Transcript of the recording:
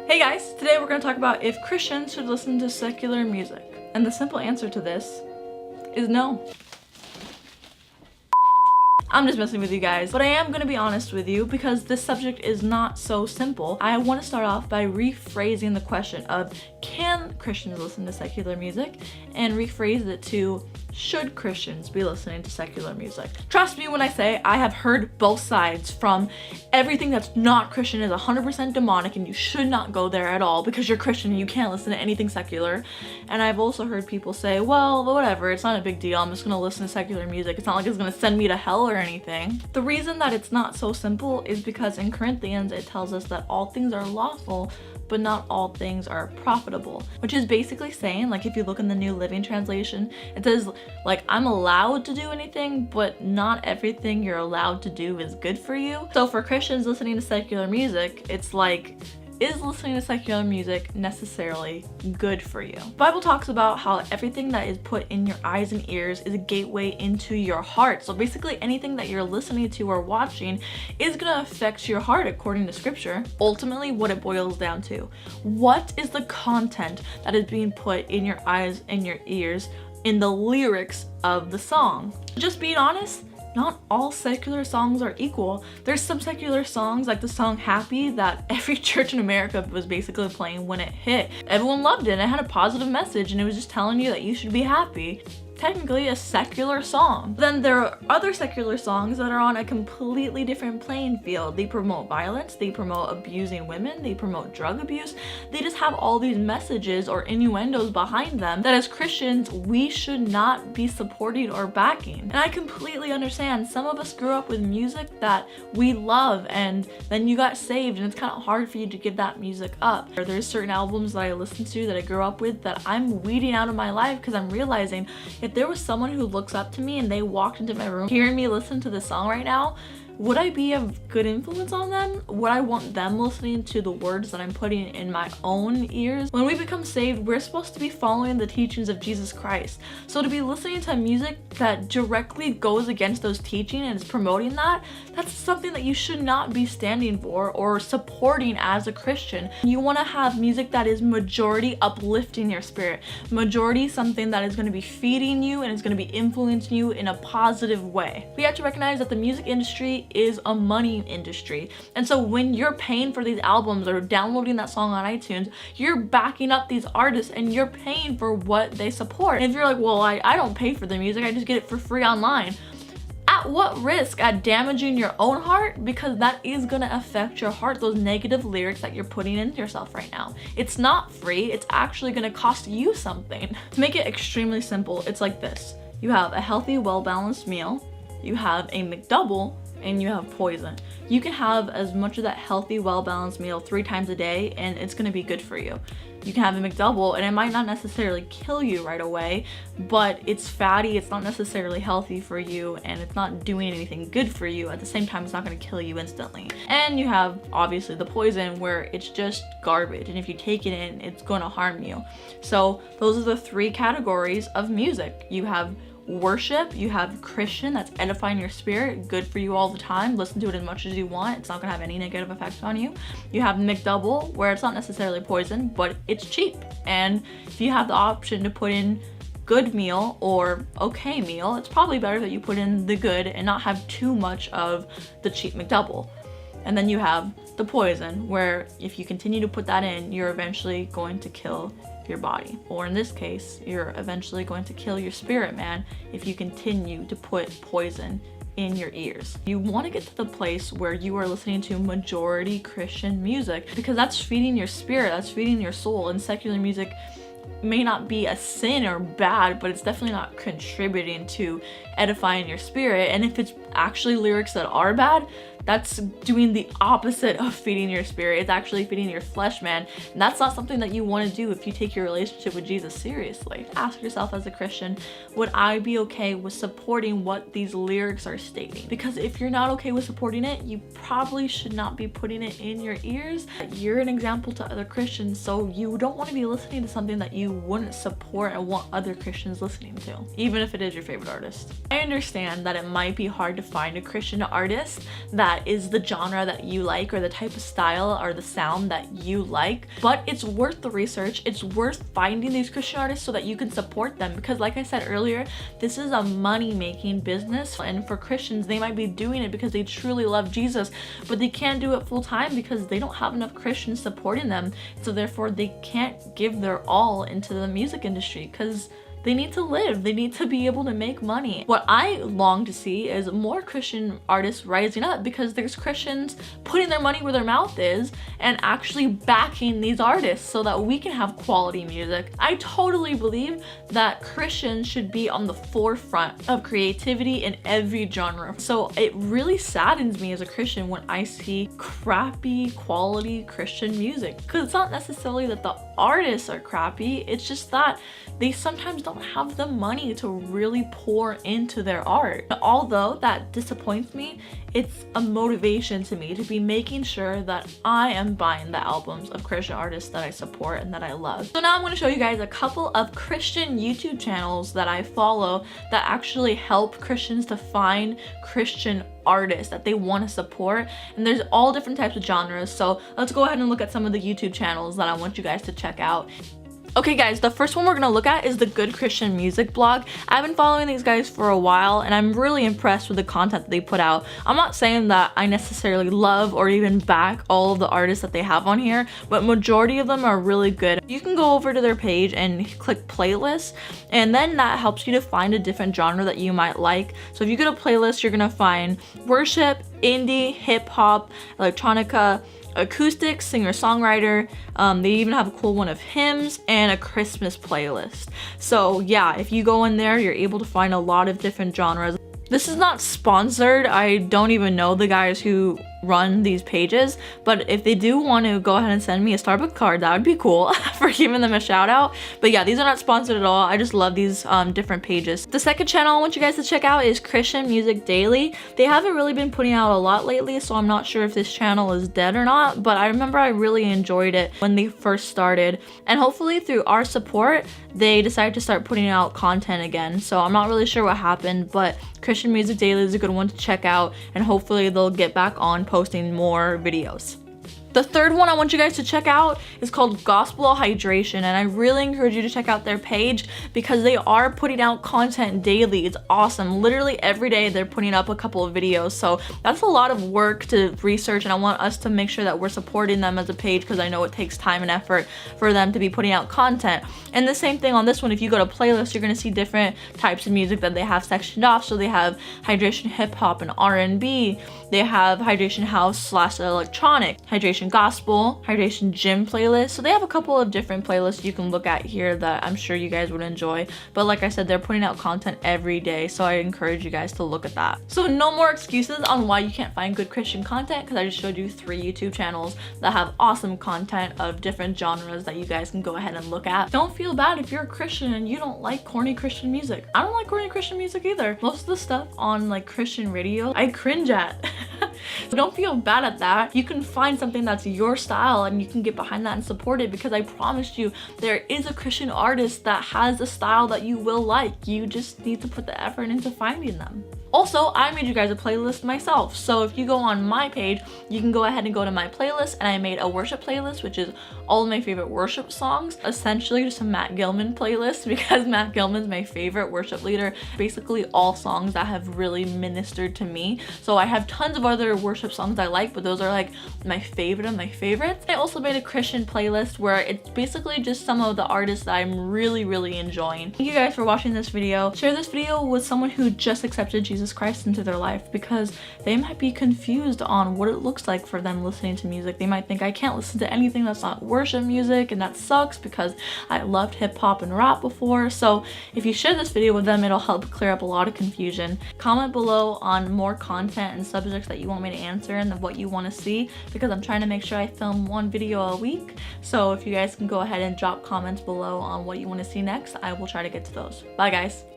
Hey guys, today we're going to talk about if Christians should listen to secular music. And the simple answer to this is no. I'm just messing with you guys, but I am going to be honest with you because this subject is not so simple. I want to start off by rephrasing the question of can Christians listen to secular music, and rephrase it to should Christians be listening to secular music? Trust me when I say I have heard both sides. From everything that's not Christian is 100% demonic and you should not go there at all because you're Christian and you can't listen to anything secular. And I've also heard people say, well, whatever, it's not a big deal, I'm just gonna listen to secular music, it's not like it's gonna send me to hell or anything. The reason that it's not so simple is because in Corinthians it tells us that all things are lawful, but not all things are profitable, which is basically saying, like, if you look in the New Living Translation, it says, like, I'm allowed to do anything, but not everything you're allowed to do is good for you. So for Christians listening to secular music, it's like, is listening to secular music necessarily good for you? The Bible talks about how everything that is put in your eyes and ears is a gateway into your heart. So basically anything that you're listening to or watching is gonna affect your heart according to scripture. Ultimately, what it boils down to, what is the content that is being put in your eyes and your ears in the lyrics of the song? Just being honest, not all secular songs are equal. There's some secular songs, like the song Happy, that every church in America was basically playing when it hit. Everyone loved it and it had a positive message and it was just telling you that you should be happy. Technically a secular song. Then there are other secular songs that are on a completely different playing field. They promote violence, they promote abusing women, they promote drug abuse. They just have all these messages or innuendos behind them that as Christians we should not be supporting or backing. And I completely understand. Some of us grew up with music that we love and then you got saved and it's kind of hard for you to give that music up. Or there's certain albums that I listen to that I grew up with that I'm weeding out of my life because I'm realizing if there was someone who looks up to me and they walked into my room hearing me listen to this song right now, would I be a good influence on them? Would I want them listening to the words that I'm putting in my own ears? When we become saved, we're supposed to be following the teachings of Jesus Christ. So to be listening to music that directly goes against those teachings and is promoting that, that's something that you should not be standing for or supporting as a Christian. You want to have music that is majority uplifting your spirit. Majority something that is going to be feeding you and is going to be influencing you in a positive way. We have to recognize that the music industry is a money industry, and so when you're paying for these albums or downloading that song on iTunes, you're backing up these artists and you're paying for what they support. And if you're like, well, I don't pay for the music, I just get it for free online, at what risk at damaging your own heart? Because that is gonna affect your heart, those negative lyrics that you're putting into yourself right now. It's not free, it's actually gonna cost you something. To make it extremely simple, it's like this. You have a healthy, well-balanced meal, you have a McDouble, and you have poison. You can have as much of that healthy, well-balanced meal 3 times a day and it's gonna be good for you. You can have a McDouble and it might not necessarily kill you right away, but it's fatty, it's not necessarily healthy for you, and it's not doing anything good for you. At the same time, it's not gonna kill you instantly. And you have obviously the poison where it's just garbage, and if you take it in, it's gonna harm you. So those are the 3 categories of music. You have worship, you have Christian, that's edifying your spirit, good for you all the time, listen to it as much as you want, it's not gonna have any negative effects on you. You have McDouble, where it's not necessarily poison, but it's cheap, and if you have the option to put in good meal or okay meal, it's probably better that you put in the good and not have too much of the cheap McDouble. And then you have the poison, where if you continue to put that in, you're eventually going to kill your body, or in this case, you're eventually going to kill your spirit, man, if you continue to put poison in your ears. You want to get to the place where you are listening to majority Christian music, because that's feeding your spirit, that's feeding your soul. And secular music may not be a sin or bad, but it's definitely not contributing to edifying your spirit. And if it's actually lyrics that are bad, that's doing the opposite of feeding your spirit. It's actually feeding your flesh, man. And that's not something that you want to do if you take your relationship with Jesus seriously. Ask yourself as a Christian, would I be okay with supporting what these lyrics are stating? Because if you're not okay with supporting it, you probably should not be putting it in your ears. You're an example to other Christians, so you don't want to be listening to something that you wouldn't support and want other Christians listening to, even if it is your favorite artist. I understand that it might be hard to find a Christian artist that is the genre that you like, or the type of style or the sound that you like. But it's worth the research. It's worth finding these Christian artists so that you can support them, because like I said earlier, this is a money-making business, and for Christians, they might be doing it because they truly love Jesus, but they can't do it full-time because they don't have enough Christians supporting them, so therefore they can't give their all into the music industry because they need to live. They need to be able to make money. What I long to see is more Christian artists rising up, because there's Christians putting their money where their mouth is and actually backing these artists so that we can have quality music. I totally believe that Christians should be on the forefront of creativity in every genre. So it really saddens me as a Christian when I see crappy quality Christian music, because it's not necessarily that the artists are crappy, it's just that they sometimes don't have the money to really pour into their art. Although that disappoints me, it's a motivation to me to be making sure that I am buying the albums of Christian artists that I support and that I love. So now I'm going to show you guys a couple of Christian YouTube channels that I follow that actually help Christians to find Christian artists that they want to support, and there's all different types of genres. So let's go ahead and look at some of the YouTube channels that I want you guys to check out. Okay guys, the first one we're gonna look at is the Good Christian Music blog. I've been following these guys for a while and I'm really impressed with the content that they put out. I'm not saying that I necessarily love or even back all of the artists that they have on here, but majority of them are really good. You can go over to their page and click playlists, and then that helps you to find a different genre that you might like. So if you go to playlist, you're gonna find worship, indie, hip hop, electronica, acoustic, singer-songwriter. They even have a cool one of hymns and a Christmas playlist. So yeah, if you go in there, you're able to find a lot of different genres. This is not sponsored. I don't even know the guys who run these pages, but if they do want to go ahead and send me a Starbucks card, that would be cool for giving them a shout out. But yeah, these are not sponsored at all. I just love these different pages. The second channel I want you guys to check out is Christian Music Daily. They haven't really been putting out a lot lately, so I'm not sure if this channel is dead or not, but I remember I really enjoyed it when they first started, and hopefully through our support they decided to start putting out content again. So I'm not really sure what happened, but Christian Music Daily is a good one to check out, and hopefully they'll get back on posting more videos. The third one I want you guys to check out is called Gospel Hydration, and I really encourage you to check out their page because they are putting out content daily. It's awesome. Literally every day they're putting up a couple of videos, so that's a lot of work to research, and I want us to make sure that we're supporting them as a page because I know it takes time and effort for them to be putting out content. And the same thing on this one. If you go to playlist, you're going to see different types of music that they have sectioned off. So they have hydration hip hop and R&B, they have hydration house / electronic, hydration gospel, hydration gym playlist. So they have a couple of different playlists you can look at here that I'm sure you guys would enjoy. But like I said, they're putting out content every day, so I encourage you guys to look at that. So no more excuses on why you can't find good Christian content, because I just showed you 3 YouTube channels that have awesome content of different genres that you guys can go ahead and look at. Don't feel bad if you're a Christian and you don't like corny Christian music. I don't like corny Christian music either. Most of the stuff on like Christian radio I cringe at. So don't feel bad at that. You can find something that's your style and you can get behind that and support it, because I promise you there is a Christian artist that has a style that you will like. You just need to put the effort into finding them. Also, I made you guys a playlist myself, so if you go on my page, you can go ahead and go to my playlist, and I made a worship playlist, which is all of my favorite worship songs, essentially just a Matt Gilman playlist, because Matt Gilman's my favorite worship leader. Basically all songs that have really ministered to me. So I have tons of other worship songs I like, but those are like my favorite of my favorites. I also made a Christian playlist where it's basically just some of the artists that I'm really enjoying. Thank you guys for watching this video. Share this video with someone who just accepted Jesus Christ into their life, because they might be confused on what it looks like for them listening to music. They might think I can't listen to anything that's not worship music, and that sucks because I loved hip hop and rap before. So if you share this video with them, it'll help clear up a lot of confusion. Comment below on more content and subjects that you want me to answer and what you want to see, because I'm trying to make sure I film 1 video a week. So if you guys can go ahead and drop comments below on what you want to see next, I will try to get to those. Bye guys.